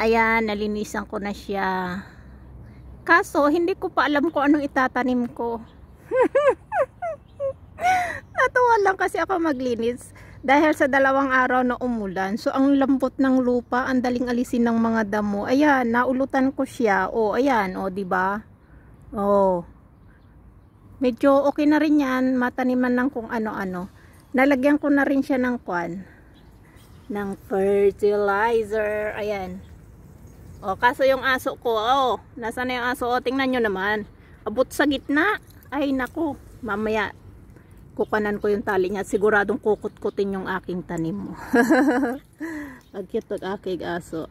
Ayan, nalinisan ko na siya. Kaso, hindi ko pa alam kung anong itatanim ko. Natuwa lang kasi ako maglinis. Dahil sa 2 araw na umulan. So, ang lambot ng lupa, ang daling alisin ng mga damo. Ayan, naulutan ko siya. O, ayan, o, diba? O. Medyo okay na rin yan. Mataniman ng kung ano-ano. Nalagyan ko na rin siya ng ng fertilizer. Ayan. O, kaso yung aso ko, nasaan na yung aso? O, tingnan nyo naman. Abot sa gitna. Ay, naku. Mamaya, kukanan ko yung tali niya. Siguradong kukut-kutin yung aking tanim mo. Ang cute ng aking aso.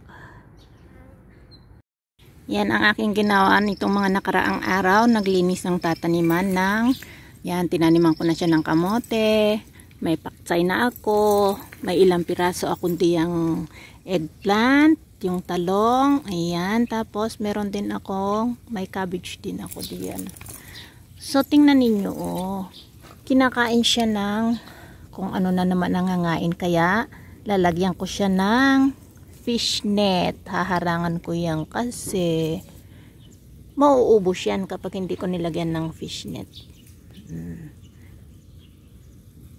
Yan ang aking ginawa nitong mga nakaraang araw. Naglinis ng tataniman ng, yan, tinaniman ko na siya ng kamote. May paksay na ako. May ilang piraso akong diyang eggplant. Yung talong, ayan, tapos meron din akong, may cabbage din ako diyan. So, tingnan ninyo, kinakain siya ng, kung ano na naman nangangain, kaya, lalagyan ko siya ng fish net. Haharangan ko yan kasi, mauubos yan kapag hindi ko nilagyan ng fish net.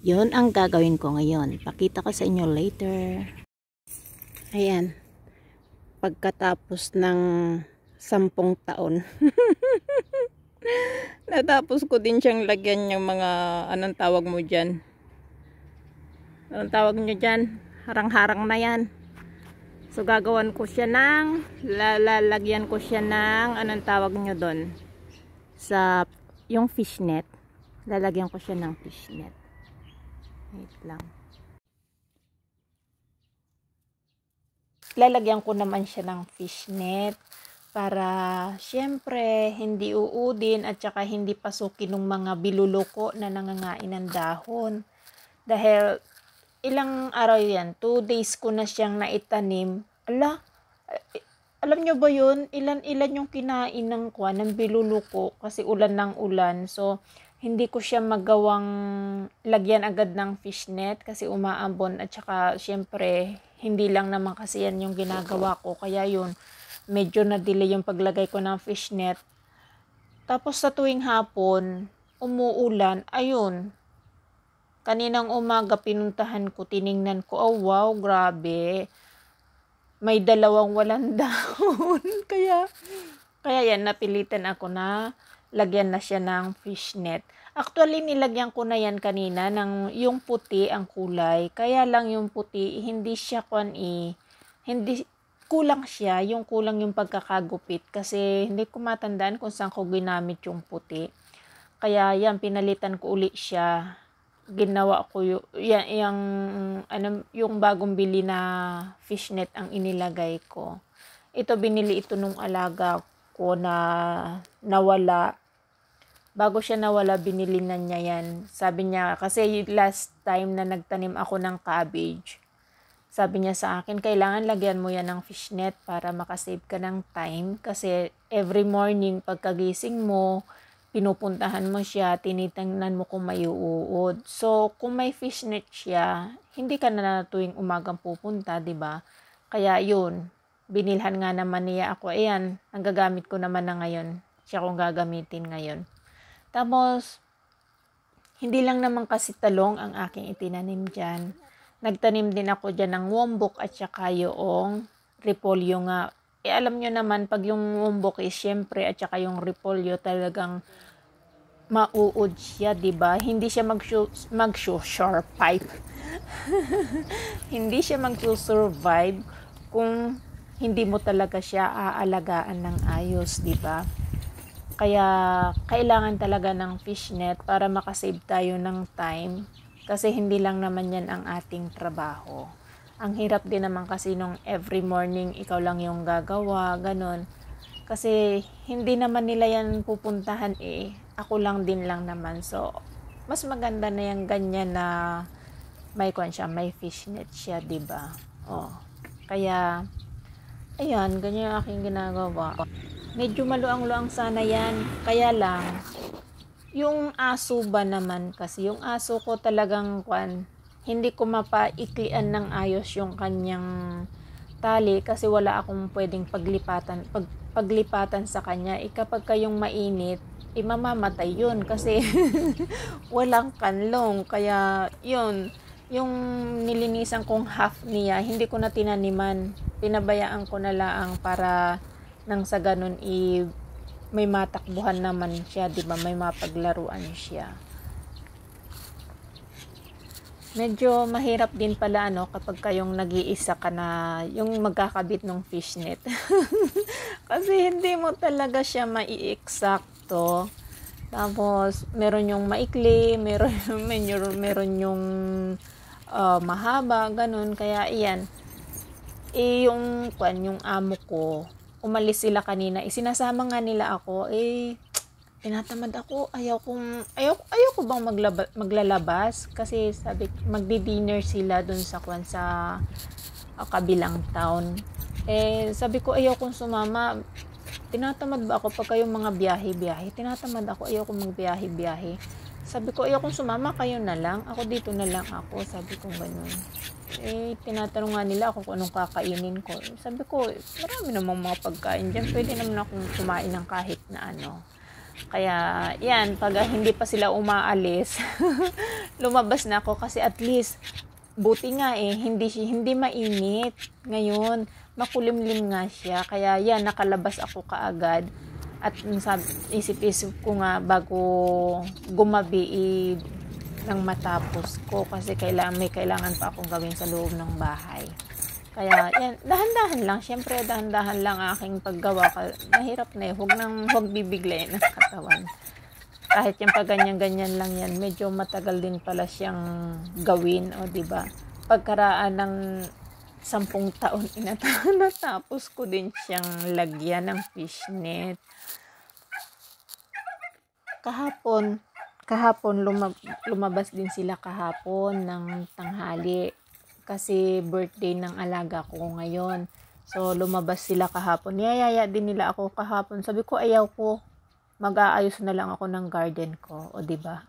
Yun ang gagawin ko ngayon. Pakita ko sa inyo later. Ayan. Pagkatapos ng 10 taon. Natapos ko din siyang lagyan yung mga, anong tawag mo dyan? Anong tawag nyo dyan? Harang-harang na yan. So, gagawan ko siya ng, lalagyan ko siya ng, anong tawag nyo doon? Sa, yung fish net. Lalagyan ko siya ng fish net. Wait lang. Lalagyan ko naman siya ng fish net para syempre hindi uudin at saka hindi pasukin ng mga biluluko na nangangain ng dahon. Dahil ilang araw yan, 2 days ko na siyang naitanim. Alam nyo ba yun? Ilan yung kinain ng biluluko kasi ulan ng ulan. So, hindi ko siya magawang lagyan agad ng fish net kasi umaambon at saka syempre hindi lang naman kasi yan yung ginagawa ko. Kaya yun, medyo na-delay yung paglagay ko ng fish net. Tapos sa tuwing hapon, umuulan, ayun. Kaninang umaga pinuntahan ko, tiningnan ko, oh wow, grabe. May 2 walang dahon. Kaya yan, napilitan ako na lagyan na siya ng fish net. Actually, nilagyan ko na yan kanina ng yung puti ang kulay. Kaya lang yung puti, hindi siya hindi kulang siya, yung kulang yung pagkakagupit kasi hindi ko matandaan kung saan ko ginamit yung puti. Kaya yan, pinalitan ko uli siya. Ginawa ko yung bagong bili na fish net ang inilagay ko. Ito, binili ito nung alaga ko na nawala. Bago siya nawala, binili na niya yan. Sabi niya, kasi last time na nagtanim ako ng cabbage, sabi niya sa akin, kailangan lagyan mo yan ng fish net para makasave ka ng time. Kasi every morning, pagkagising mo, pinupuntahan mo siya, tinitingnan mo kung may uod. So, kung may fish net siya, hindi ka na tuwing umagang pupunta, di ba? Kaya yun, binilhan nga naman niya ako. Ayan, ang gagamit ko naman na ngayon. Siya kung gagamitin ngayon. Tapos, hindi lang naman kasi talong ang aking itinanim dyan. Nagtanim din ako dyan ng wombok at saka yung repolyo nga. Alam nyo naman, pag yung wombok is syempre at saka yung repolyo talagang mauud siya, diba? Hindi siya mag-survive. Hindi siya mag-survive kung hindi mo talaga siya aalagaan ng ayos, diba? Kaya kailangan talaga ng fish net para makasave tayo ng time. Kasi hindi lang naman yan ang ating trabaho. Ang hirap din naman kasi nung every morning ikaw lang yung gagawa, ganun. Kasi hindi naman nila yan pupuntahan Ako lang din lang naman. So, mas maganda na yung ganyan na may fish net siya, diba? Kaya, ayan, ganyan yung aking ginagawa. Medyo maluang-luang sana yan. Kaya lang, yung aso ba naman kasi, yung aso ko talagang hindi ko mapaiklian ng ayos yung kanyang tali kasi wala akong pwedeng paglipatan sa kanya. Kapag kayong mainit, mamamatay yun kasi walang kanlong. Kaya yun, yung nilinisan kong half niya, hindi ko na tinaniman. Pinabayaan ko na lang para nang sa ganun may matakbuhan naman siya, 'di ba? May mapaglaruan siya. Medyo mahirap din pala kapag kayong nag-iisa ka na yung magkakabit ng fishnet. Kasi hindi mo talaga siya mai-eksakto. Tapos meron yung maikli, meron yung mahaba, ganun. Kaya iyan, yung amo ko, umalis sila kanina. Sinasama nga nila ako, tinatamad ako. Ayaw ko bang maglalabas kasi sabi magdi-dinner sila dun sa kabilang town. Sabi ko ayaw kong sumama. Tinatamad ba ako pag kayong mga biyahe? Tinatamad ako, ayaw kong magbiyahe. Sabi ko ayaw kong sumama, kayo na lang. Ako dito na lang ako, sabi ko ganun. Tinatanong nga nila ako kung anong kakainin ko. Sabi ko, marami namang mga pagkain dyan. Pwede naman akong kumain ng kahit na ano. Kaya, yan, pag hindi pa sila umaalis, lumabas na ako kasi at least, buti nga hindi mainit. Ngayon, makulimlim nga siya. Kaya, yan, nakalabas ako kaagad. At isip-isip ko nga bago gumabi nang matapos ko kasi may kailangan pa akong gawin sa loob ng bahay. Kaya, yan, dahan-dahan lang. Siyempre, dahan-dahan lang aking paggawa. Mahirap na huwag bibiglayin ng katawan. Kahit yung pag ganyan-ganyan lang yan, medyo matagal din pala siyang gawin, o diba? Pagkaraan ng 10 taon, natapos ko din siyang lagyan ng fishnet. Kahapon lumabas din sila kahapon ng tanghali. Kasi birthday ng alaga ko ngayon. So, lumabas sila kahapon. Niyayaya din nila ako kahapon. Sabi ko, ayaw ko. Mag-aayos na lang ako ng garden ko. O, diba?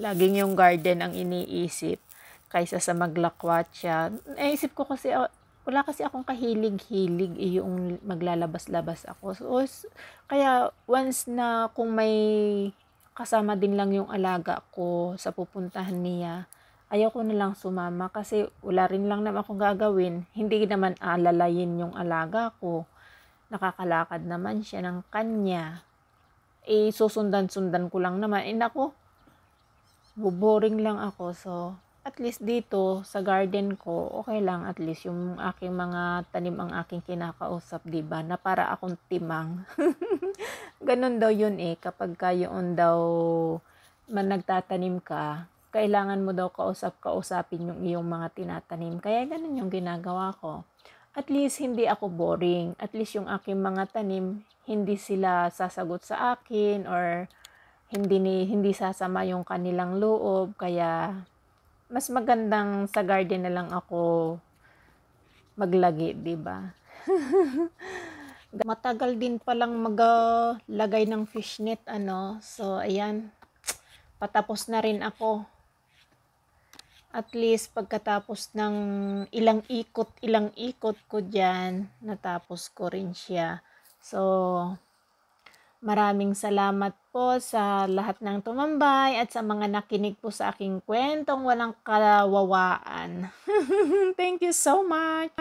Laging yung garden ang iniisip. Kaysa sa maglakwatsa. Isip ko kasi, wala kasi akong kahilig-hilig yung maglalabas-labas ako. So, kaya, once na kung may kasama din lang yung alaga ko sa pupuntahan niya, ayaw ko na lang sumama kasi wala rin lang naman akong gagawin. Hindi naman alalayin yung alaga ko. Nakakalakad naman siya ng kanya. Susundan-sundan ko lang naman. Naku, boring lang ako. So, at least dito sa garden ko, okay lang. At least yung aking mga tanim ang aking kinakausap, diba? Na para akong timang. Ganun daw yun kapag kayoon daw nagtatanim ka, kailangan mo daw kausapin yung iyong mga tinatanim. Kaya ganun yung ginagawa ko. At least hindi ako boring. At least yung aking mga tanim, hindi sila sasagot sa akin or hindi sasama yung kanilang loob. Kaya mas magandang sa garden na lang ako maglagi, diba? Matagal din palang maglagay ng fishnet, So, ayan. Patapos na rin ako. At least pagkatapos ng ilang ikot ko dyan, natapos ko rin siya. So, maraming salamat po sa lahat ng tumambay at sa mga nakinig po sa aking kwentong walang kawawaan. Thank you so much!